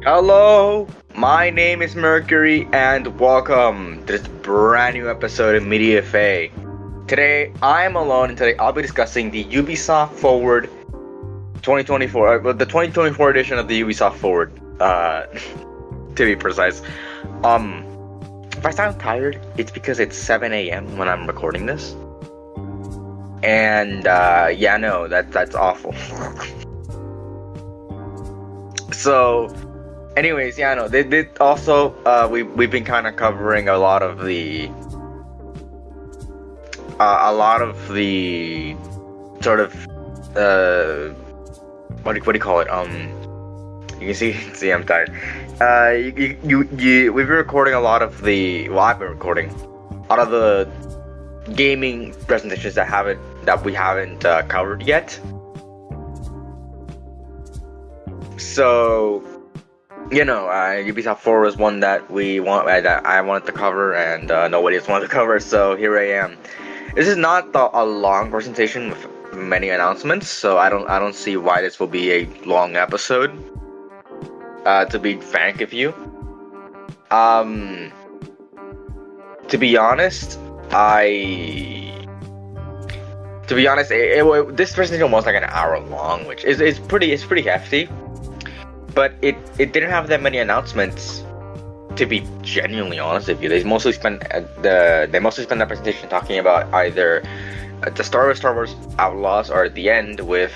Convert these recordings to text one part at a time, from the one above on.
Hello, my name is Mercury, and welcome to this brand new episode of Media FA. Today, I'm alone, and today I'll be discussing the Ubisoft Forward 2024, the 2024 edition of the Ubisoft Forward, to be precise. If I sound tired, it's because it's 7 a.m. when I'm recording this. And, yeah, no, that's awful. So, anyways, yeah, no, they also, we've been kind of covering a lot of the sort of, what do you call it? You can see I'm tired. We've been recording a lot of I've been recording a lot of the gaming presentations that we haven't covered yet. So, Ubisoft Forward was one that that I wanted to cover, and nobody else wanted to cover. So here I am. This is not a long presentation with many announcements, so I don't see why this will be a long episode. To be frank with you, to be honest, this presentation was like an hour long, which is pretty hefty. But it didn't have that many announcements, to be genuinely honest with you. They mostly spent that presentation talking about either the Star Wars Outlaws, or at the end with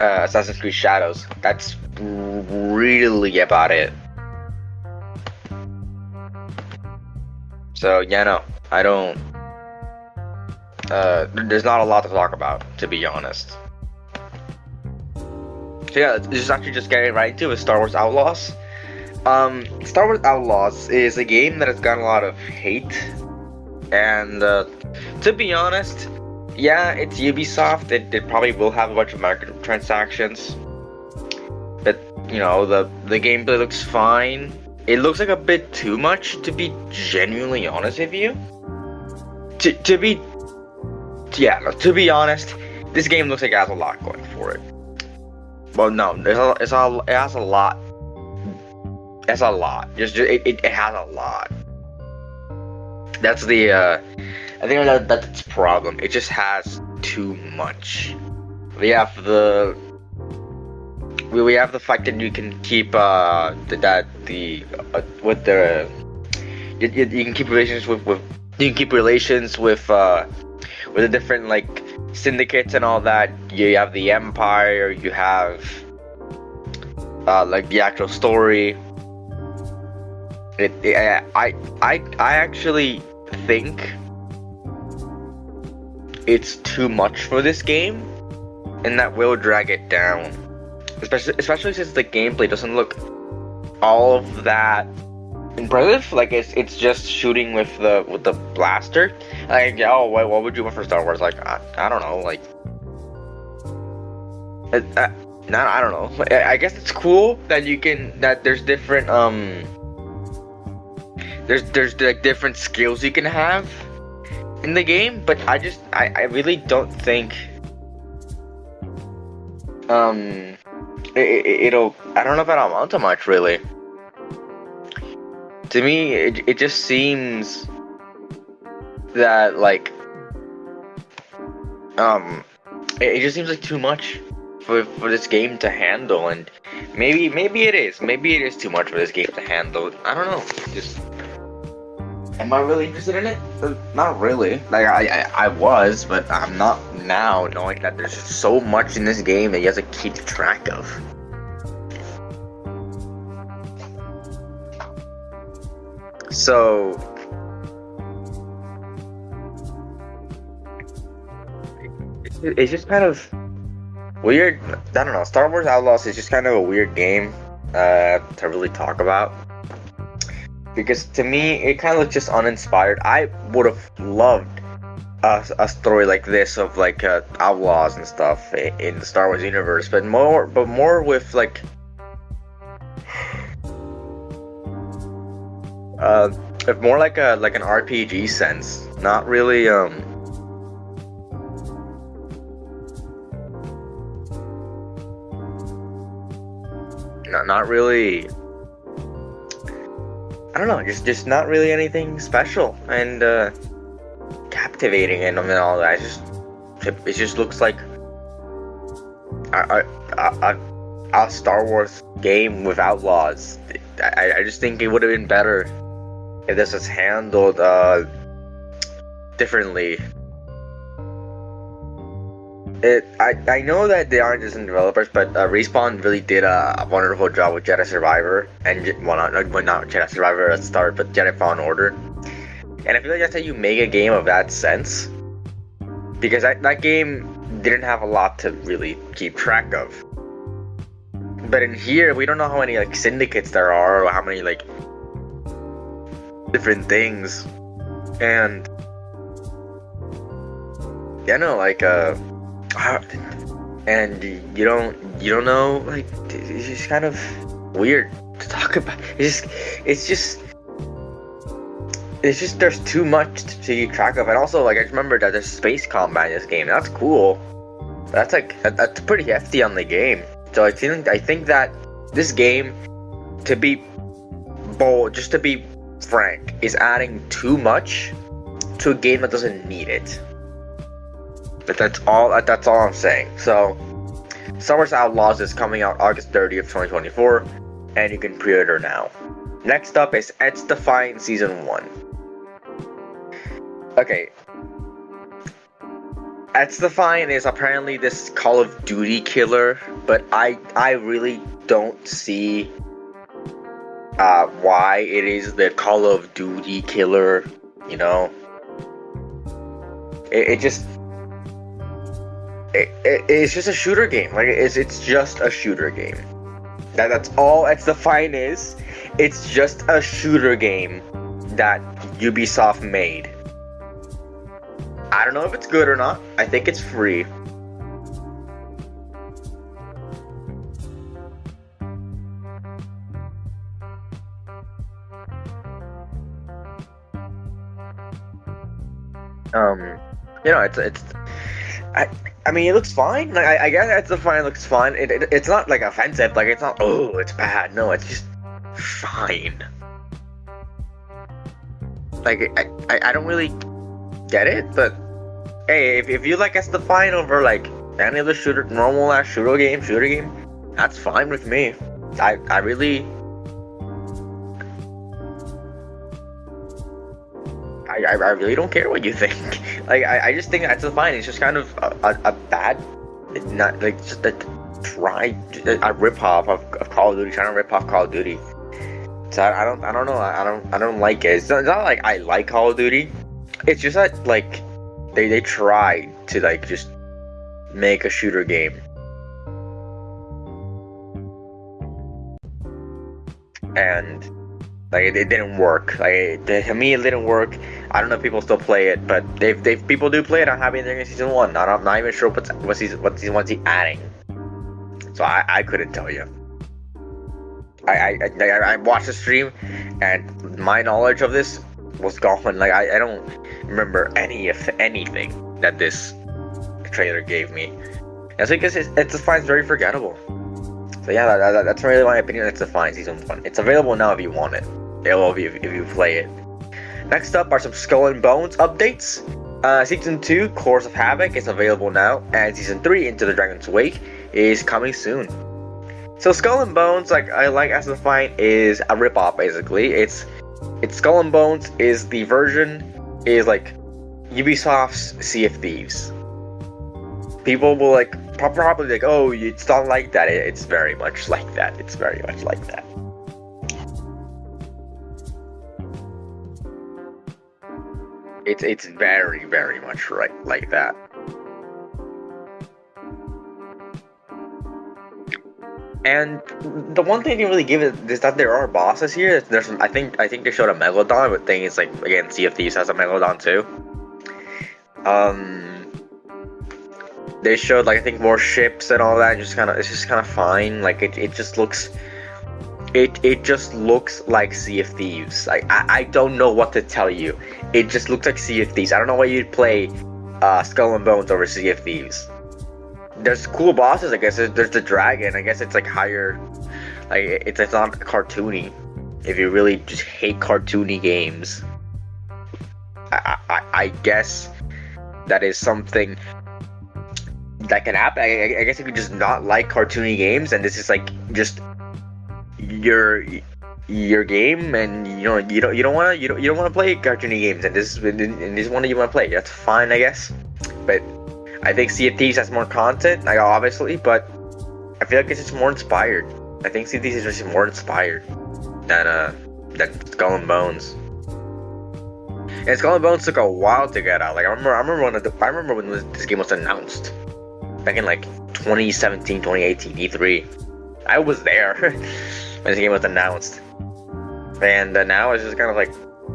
Assassin's Creed Shadows. That's really about it. So yeah, no, I don't. There's not a lot to talk about, to be honest. So yeah, let's actually just get right into it. Star Wars Outlaws. Star Wars Outlaws is a game that has gotten a lot of hate, and to be honest, yeah, it's Ubisoft. It probably will have a bunch of microtransactions, but the gameplay looks fine. It looks like a bit too much, to be genuinely honest with you. To be honest, this game looks like it has a lot going for it. Well, no, it has a lot. It's a lot. It has a lot. That's I think that's its problem. It just has too much. We have the fact that you can keep you can keep relations with the different like syndicates and all that. You have the Empire. You have like the actual story. I actually think it's too much for this game, and that will drag it down. Especially since the gameplay doesn't look all of that impressive. Like it's just shooting with the blaster. Like, what would you want for Star Wars? Like, I don't know. Like, I don't know. I guess it's cool that there's different there's like different skills you can have in the game, but I really don't think it'll. I don't know if it'll amount to much, really. To me, it just seems that like it just seems like too much for this game to handle, and maybe it is too much for this game to handle. I don't know. Just, am I really interested in it? Not really. Like I was, but I'm not now, knowing that there's just so much in this game that you have to keep track of. So it's just kind of weird. I don't know. Star Wars Outlaws is just kind of a weird game to really talk about, because to me it kind of looks just uninspired. I would have loved a story like this of like outlaws and stuff in the Star Wars universe, but more with like more like an RPG sense, not really not really. I don't know, just not really anything special and captivating and all that. It just looks like a Star Wars game with outlaws. I just think it would have been better if this was handled differently. I know that they aren't just developers, but Respawn really did a wonderful job with Jedi Survivor, and not Jedi Survivor at the start, but Jedi Fallen Order. And I feel like that's how you make a game of that sense, because that game didn't have a lot to really keep track of. But in here, we don't know how many like syndicates there are, or how many like different things, and yeah, no, like and you don't know, like, it's just kind of weird to talk about. It's just there's too much to keep track of. And also, like, I just remember that there's space combat in this game. That's cool. That's pretty hefty on the game. So I think that this game, to be bold, just to be frank, is adding too much to a game that doesn't need it. But that's all I'm saying. So, Star Wars Outlaws is coming out August 30th, 2024, and you can pre-order now. Next up is It's Defiant Season 1. Okay. It's Defiant is apparently this Call of Duty killer, but I really don't see why it is the Call of Duty killer, you know? It's just a shooter game. Like, it's just a shooter game. That's all It's Defiant is. It's just a shooter game that Ubisoft made. I don't know if it's good or not. I think it's free. You know, I mean, it looks fine. Like, I guess It's Defiant looks fine. It's not like offensive. Like, it's not, oh, it's bad. No, it's just fine. Like, I don't really get it, but hey, if you like It's Defiant over like any other normal ass shooter game, that's fine with me. I really don't care what you think. Like, I just think It's Defiant is just kind of a bad, not like just a rip-off of Call of Duty, trying to rip off Call of Duty. So I don't know. I don't like it. It's not like I like Call of Duty. It's just that, like, they tried to, like, just make a shooter game. And, like, it didn't work. Like, to me, it didn't work. I don't know if people still play it, but if people do play it, I'm happy they're in Season 1. I'm not even sure what season one's he adding. So I couldn't tell you. I watched the stream, and my knowledge of this was gone. Like, I don't remember anything that this trailer gave me. And so because It's Defiant is very forgettable. So yeah, that's really my opinion on It's Defiant Season 1. It's available now if you want it. It will be if you play it. Next up are some Skull and Bones updates. Season 2, Course of Havoc, is available now, and Season 3, Into the Dragon's Wake, is coming soon. So Skull and Bones, like It's Defiant, is a ripoff basically. It's Skull and Bones is the version is like Ubisoft's Sea of Thieves. People will like probably like, oh, it's not like that. It's very much like that. It's very much like that. It's very, very much like that. And the one thing they really give it is that there are bosses here. I think they showed a Megalodon, but thing is, like, again, Sea of Thieves has a Megalodon too. They showed, like, I think more ships and all that. It's just kind of fine. Like, it just looks like Sea of Thieves. Like, I don't know what to tell you. It just looks like Sea of Thieves. I don't know why you'd play Skull and Bones over Sea of Thieves. There's cool bosses, I guess. There's the dragon. I guess it's like higher Like it's not cartoony. If you really just hate cartoony games, I guess that is something that can happen. I guess if you just not like cartoony games, and this is like just your game, and you don't want to play cartoony games, and this is one that you want to play. That's fine, I guess. But I think Sea of Thieves has more content, like obviously, but I feel like it's just more inspired. I think Sea of Thieves is just more inspired than Skull and Bones. And Skull and Bones took a while to get out. Like I remember when this game was announced back in like 2017, 2018 E3. I was there when this game was announced, and now it's just kind of like,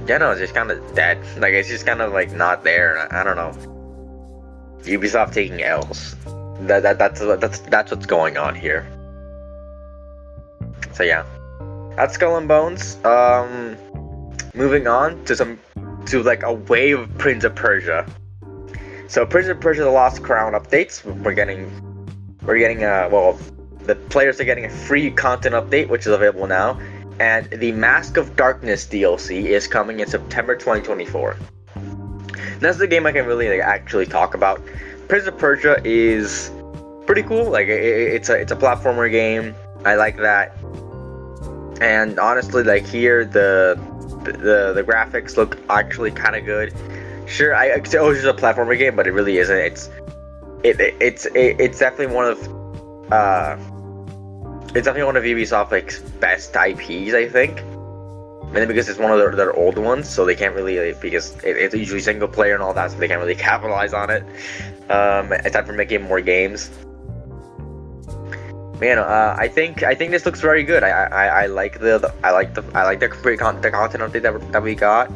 it's just kind of dead. Like it's just kind of like not there. I don't know. Ubisoft taking L's. That's what's going on here. So yeah, that's Skull and Bones. Moving on to like a wave of Prince of Persia. So Prince of Persia: The Lost Crown updates. We're getting the players are getting a free content update, which is available now, and the Mask of Darkness DLC is coming in September 2024. That's the game I can really actually talk about. Prince of Persia is pretty cool. Like it's a platformer game. I like that. And honestly, like here the graphics look actually kind of good. Sure, it's just a platformer game, but it really isn't. It's definitely one of Ubisoft's best IPs, I think. Mainly because it's one of their old ones, so they can't really, because it's usually single player and all that, so they can't really capitalize on it. Aside from making more games. Man, I think this looks very good. I like the content update that we got.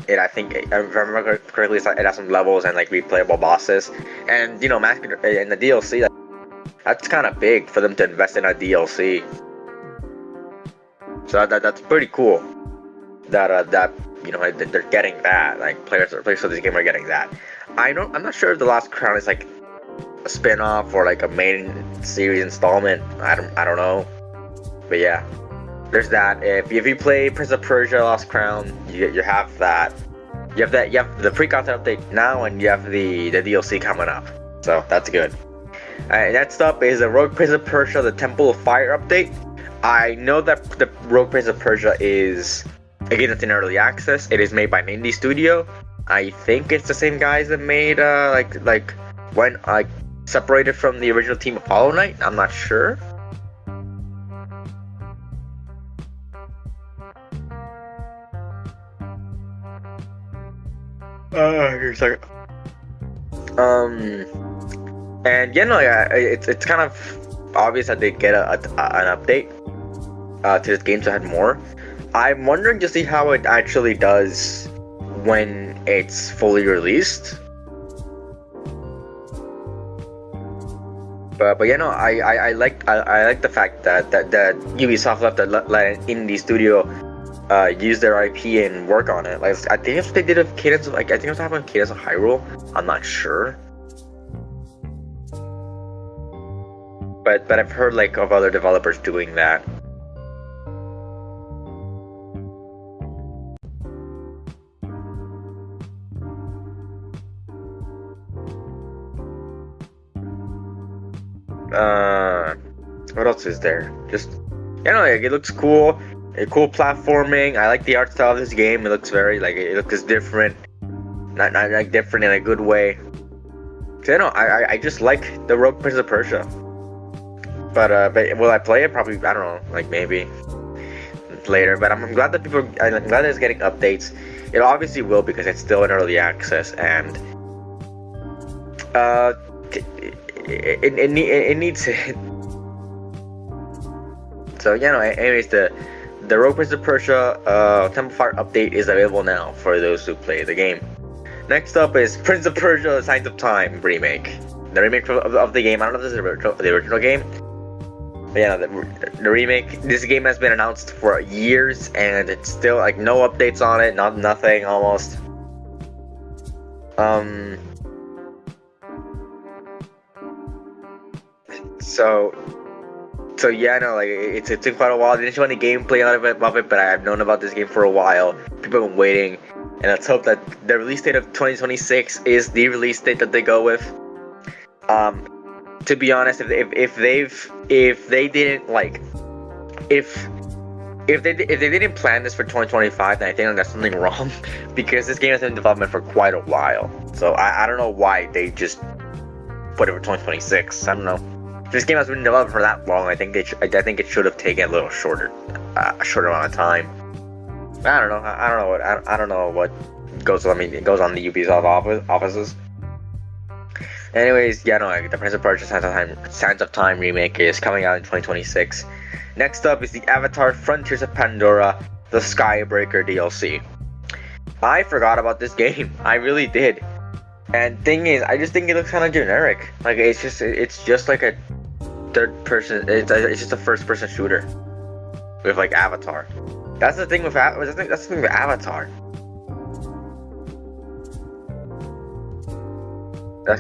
I think, if I remember correctly, it has some levels and like replayable bosses, and Mask and the DLC. That's kind of big for them to invest in a DLC. So that's pretty cool. That they're getting that. Like players of this game are getting that. I'm not sure if The Lost Crown is like a spin-off or like a main series installment. I don't know. But yeah, there's that. If you play Prince of Persia: Lost Crown, you have that. You have the pre-content update now, and you have the DLC coming up. So that's good. Next up is the Rogue Prince of Persia: The Temple of Fire update. I know that the Rogue Prince of Persia is, again, it's in early access. It is made by an indie studio. I think it's the same guys that made when separated from the original team of Hollow Knight. I'm not sure. Here a second. And it's kind of obvious that they get an update to this game to add more. I'm wondering to see how it actually does when it's fully released. But I like the fact that Ubisoft let an indie studio use their IP and work on it. Like I think if they did a Cadence of, I think it was happening Cadence of Hyrule. I'm not sure. But I've heard of other developers doing that. What else is there? Just it looks cool. Cool platforming. I like the art style of this game. It looks very it looks different. Not different in a good way. So I just like the Rogue Prince of Persia. But will I play it? Probably, I don't know, maybe later. But I'm glad that I'm glad that it's getting updates. It obviously will, because it's still in early access, and it needs it. So anyways, the Rogue Prince of Persia Temple Fire update is available now for those who play the game. Next up is Prince of Persia: Signs of Time remake. The remake of the game. I don't know if this is the original game. But yeah, the remake. This game has been announced for years, and it's still no updates on it, nothing almost. So yeah, no, like it took quite a while. I didn't show any gameplay out of it, but I've known about this game for a while. People have been waiting, and let's hope that the release date of 2026 is the release date that they go with. To be honest, if they didn't like if they didn't plan this for 2025, then I think that's something wrong, because this game has been in development for quite a while. So I don't know why they just put it for 2026. I don't know. If this game has been in development for that long, I think it should have taken a little shorter amount of time. I don't know. I don't know what goes on. I mean, it goes on the Ubisoft offices. Anyways, yeah, no, the Prince of Persia: Sands of Time remake is coming out in 2026. Next up is the Avatar: Frontiers of Pandora, the Skybreaker DLC. I forgot about this game. I really did. And thing is, I just think it looks kind of generic. Like it's just like a third person. It's just a first person shooter with like Avatar. That's the thing with Avatar. That's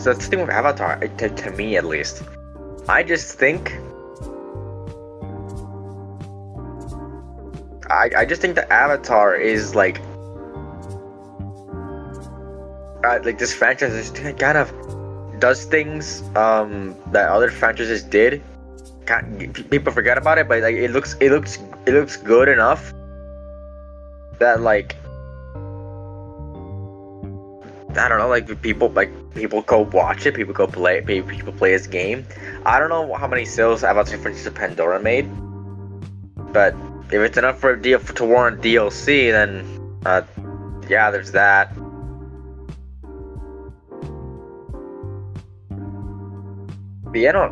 the thing with Avatar, to me at least. I just think the Avatar is like this franchise is kind of does things that other franchises did. People forget about it, but like it looks good enough that like I don't know, like people go watch it, people go play, people play this game. I don't know how many sales Avatar: Frontiers of Pandora made, but if it's enough to warrant DLC, then yeah, there's that. But yeah,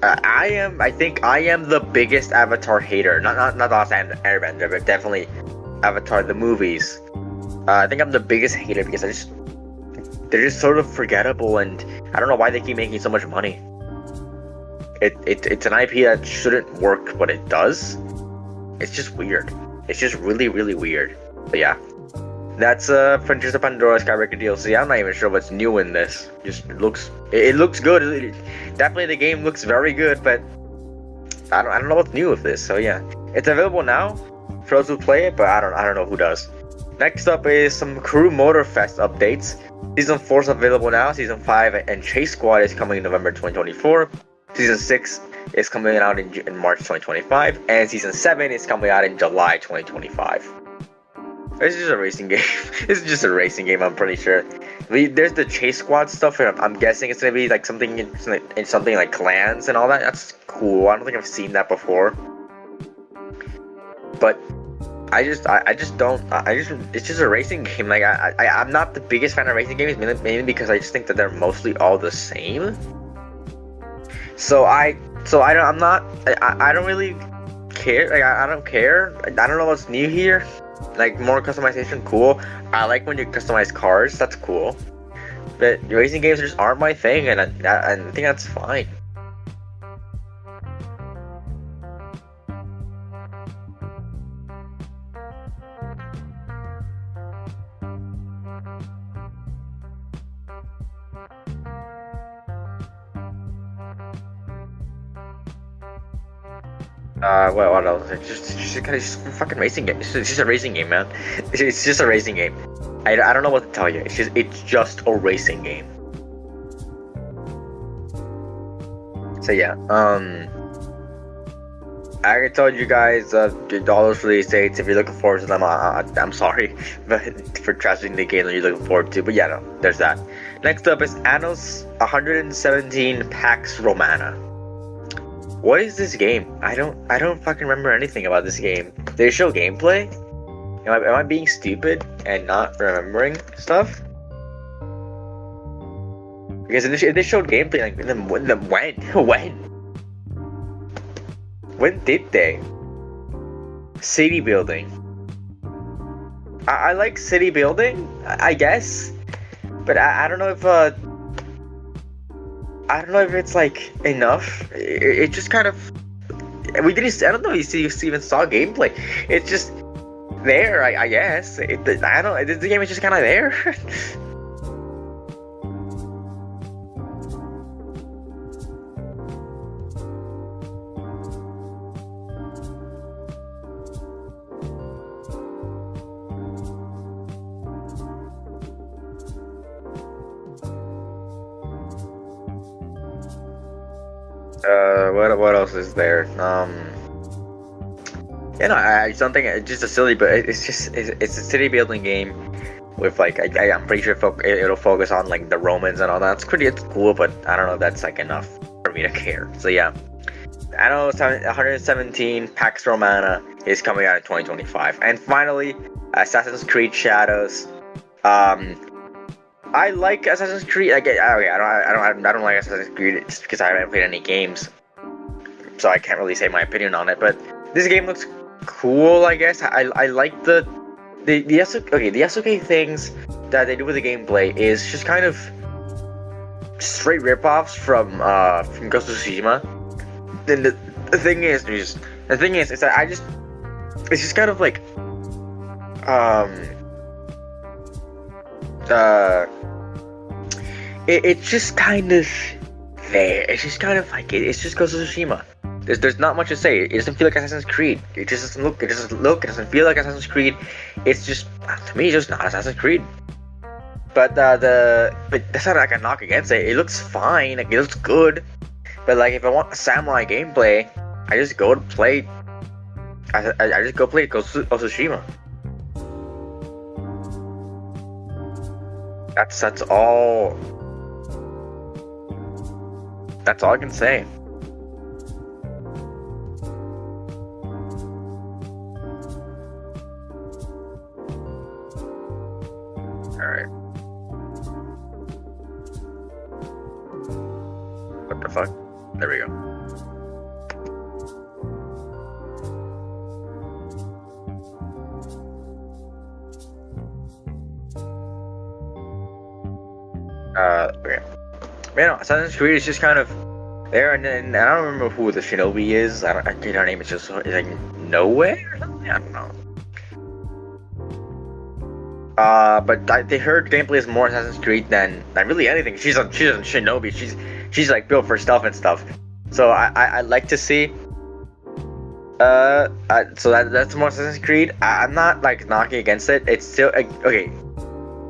I think I am the biggest Avatar hater. Not the Last Airbender, but definitely Avatar the movies. I think I'm the biggest hater because they're just sort of forgettable, and I don't know why they keep making so much money. It's an IP that shouldn't work, but it does. It's just weird. It's just really, really weird. But yeah, that's Frontiers of Pandora Skybreaker DLC. I'm not even sure what's new in this. Just it looks good. Definitely the game looks very good, but I don't know what's new with this. So yeah, it's available now for those who play it, but I don't know who does. Next up is some Crew Motorfest updates. Season 4 is available now. Season 5 and Chase Squad is coming in November 2024. Season 6 is coming out in March 2025. And Season 7 is coming out in July 2025. This is just a racing game. This is just a racing game, I'm pretty sure. There's the Chase Squad stuff, and I'm guessing it's going to be like something like clans and all that. That's cool. I don't think I've seen that before. But it's just a racing game. Like I'm not the biggest fan of racing games, mainly because I just think that they're mostly all the same. I don't really care. Like I don't care. I don't know what's new here. Like more customization, cool. I like when you customize cars. That's cool. But racing games just aren't my thing, and I think that's fine. What else? It's just a fucking racing game. It's just a racing game, man. It's just a racing game. I don't know what to tell you. It's just a racing game. So yeah, I told you guys all those release dates. If you're looking forward to them, I'm sorry but for trashing the game that you're looking forward to. But yeah, no, there's that. Next up is Annos 117 Pax Romana. What is this game? I don't fucking remember anything about this game. Did they show gameplay? Am I being stupid and not remembering stuff? Because if they showed gameplay, like when did they? City building. I like city building, I guess, but I don't know if it's like enough. It just kind of I don't know if you even saw gameplay. It's just there, I guess. I don't know. The game is just kind of there. What else is there? I don't think it's just a silly, but it's a city building game with like I'm pretty sure it'll focus on like the Romans and all that. It's cool, but I don't know if that's like enough for me to care. So yeah, I know 117 Pax Romana is coming out in 2025, and finally, Assassin's Creed Shadows. I like Assassin's Creed. I don't like Assassin's Creed just because I haven't played any games, so I can't really say my opinion on it. But this game looks cool, I guess. I like the SOK things that they do with the gameplay is just kind of straight ripoffs from Ghost of Tsushima. Then the thing is that it's just kind of like it's just kind of there. It's just kind of like it's just Ghost of Tsushima. There's not much to say. It doesn't feel like Assassin's Creed. It doesn't feel like Assassin's Creed. It's just, to me, it's just not Assassin's Creed. But but that's not like a knock against it. It looks fine. Like, it looks good. But like, if I want samurai gameplay, I just go to play. I just go play Ghost of Tsushima. That's all. That's all I can say. Alright. What the fuck? There we go. Okay. Man, no, Assassin's Creed is just kind of there, and then I don't remember who the Shinobi is. I think her name is just like Nowhere or something. I don't know. But they heard gameplay is more Assassin's Creed than really anything. She's a Shinobi. She's like built for stealth and stuff. So I like to see. So that's more Assassin's Creed. I'm not like knocking against it. It's still okay.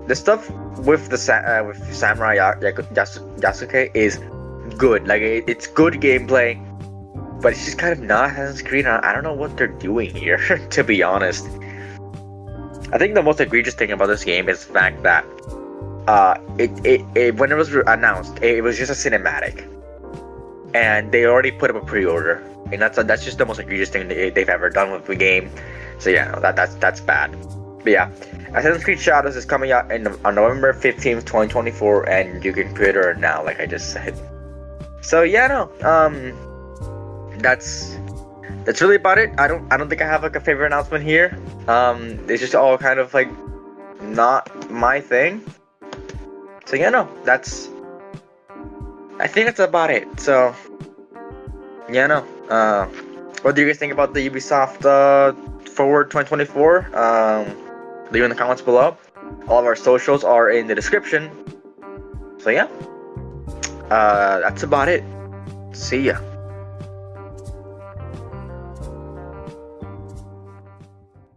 The stuff with the with Samurai Yasuke is good. Like it's good gameplay, but it's just kind of not Assassin's Creed. I don't know what they're doing here, to be honest. I think the most egregious thing about this game is the fact that it when it was announced, it was just a cinematic, and they already put up a pre-order, and that's just the most egregious thing they've ever done with the game. So yeah, no, that's bad. But yeah, Assassin's Creed Shadows is coming out on November 15th, 2024, and you can pre-order it now, like I just said. So yeah, no, that's really about it. I don't think I have like a favorite announcement here. It's just all kind of like not my thing. So yeah, no, I think that's about it. So yeah, no. What do you guys think about the Ubisoft Forward 2024? Leave in the comments below. All of our socials are in the description. So yeah, that's about it. See ya.